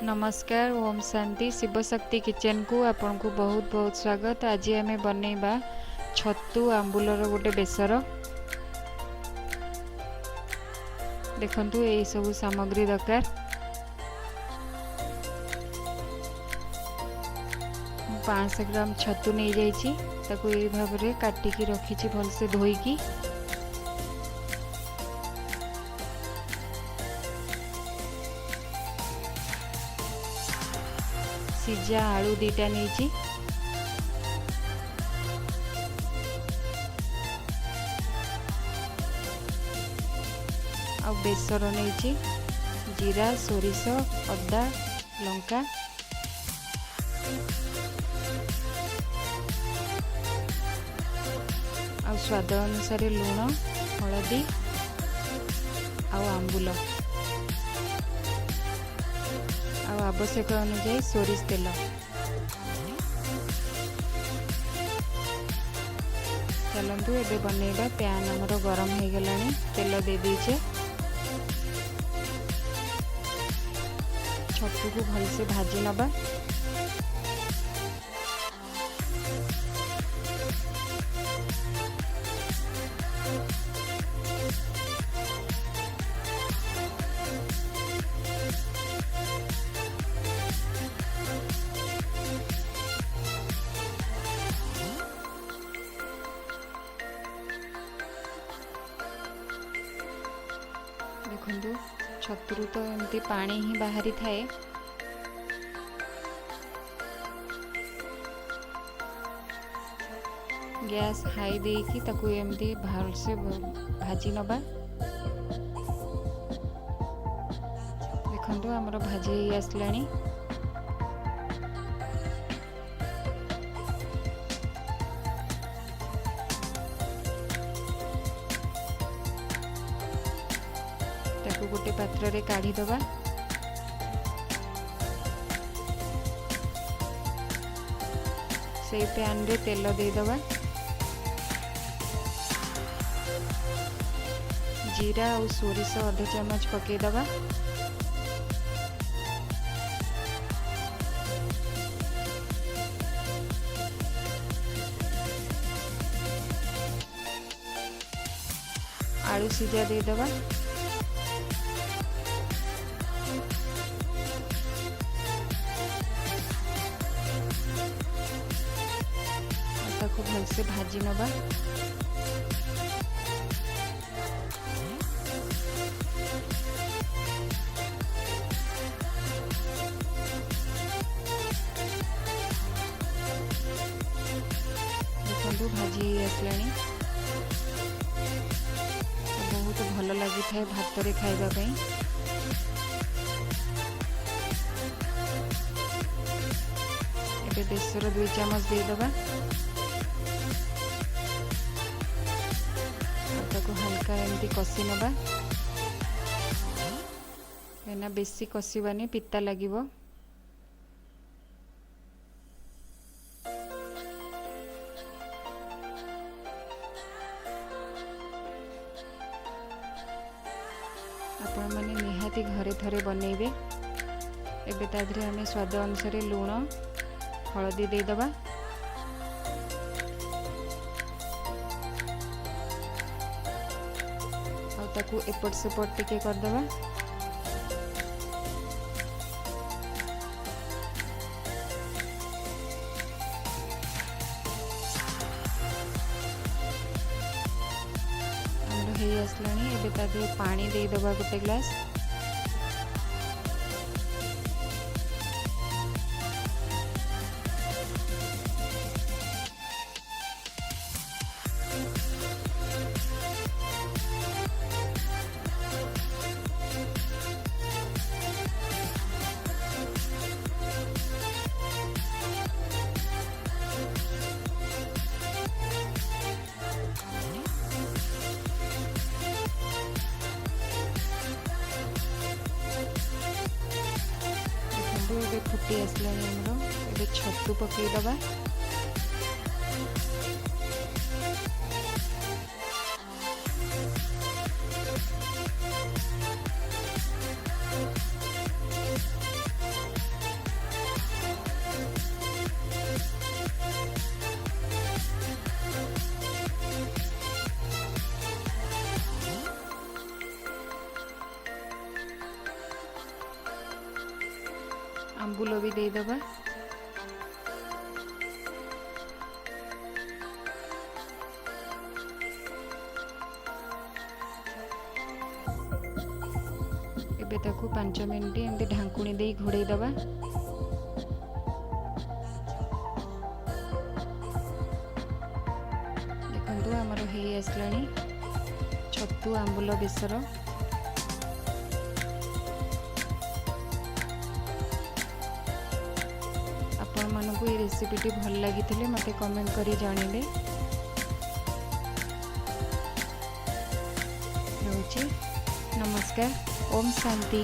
नमस्कार ओम शांति शिवशक्ति किचन को आपन को बहुत बहुत स्वागत। आज आम बनैबा छतु आंबुलर गोटे बेसर। देखंतु यही सब सामग्री दरकार। 500 ग्राम छतु नहीं जाइछि, ताको एई भाबरे काटिकी रखिछि भलसे धोईकी। सिजा आलू 2टा नहीं आ बेसर नहीं जीरा सोरिष अदा लंका आ स्वाद अनुसार लूण हलदी आ आंबुल आवश्यक अनुसार सोरिष तेल। चलतु एबे बनैबा। पैन हमर गरम हो गलानी, तेल दे दीचे। छतु को भलसे भाजी नबा। देखु छतुरु तो एमती पानी ही बाहरी थाए। गैस हाई देकी ताकू एमती भलसे भाजी नबा। देखु आमर भाजी आसलानी। गोटे पात्र रे काढ़ी दबा। से पैन रे तेल दे दबा। जीरा और सोरिष अध चम्मच पके दबा। आलू सिजा दे दबा। ताको भलसे भाजी नबा। देखो भाजी आसलानी। बहुत भल लगी था भात रे खाइबा पई। एबे बेसर 2 चम्मच दे दबा। हल्का एमती कषि नबा। ना बेसी कषिबानी पिता लागिबो। आपण माने निहाती घरे थरे बनैबे। एबे तादरे हमें स्वाद अनुसार लूण हलदी दे दबा। ताकू एपट सेपट टिके कर दबा। हमर हे आसलानी। एबे तादे पानी दे दबा गोटे ग्लास। फुटी आसलानी। छतु पकई दबा। आंबुल भी देदेबा। एबे ताकू 5 मिनिट एमती ढांकुणी दे घोड़े दबा। देखो आमर हो आसलानी छतु आंबुल बेसर। आपण मानकु ये रेसिपीटी भल लगी मते कमेंट करी जानिबे। नमस्कार। ओम शांति।